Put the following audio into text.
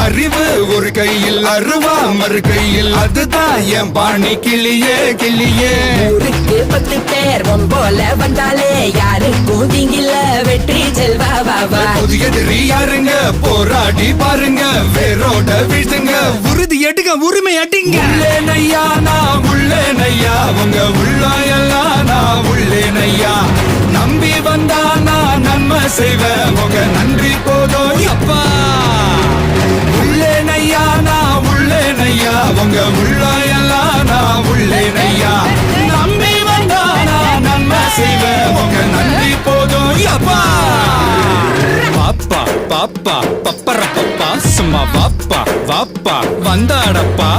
அறிவு ஒரு கையில் அருவா மறு கையில் அதுதான் என் பாணி கிளியே கிளியே. ஊருக்கு 10 பேர் போல வந்தாலே யாரு கூதிங்கில வெற்றி செல்வா வாவா. புதிய எதிரி யாருங்க போராடி பாருங்க வேரோட வீழ்த்துங்க உறுதி எடுங்க உரிமை அடிங்க. உள்ளேனையா நான் உள்ளேனையா உங்க உள்ளாயெல்லாம் நான் உள்ளேனையா. நம்பி வந்தா நான் நன்மை செய்வேன் உங்க நன்றி போதும் அப்பா. உள்ளேனையா நான் உள்ளேனையா உங்க உள்ளாயெல்லாம் நான் உள்ளேனையா. நம்பி வந்தா நான் நன்மை செய்வேன் உங்க நன்றி போதும் அப்பா. பாப்பா பாப்பா பப்பர பப்பா சும்மா வாப்பா வாப்பா வந்தாடப்பா.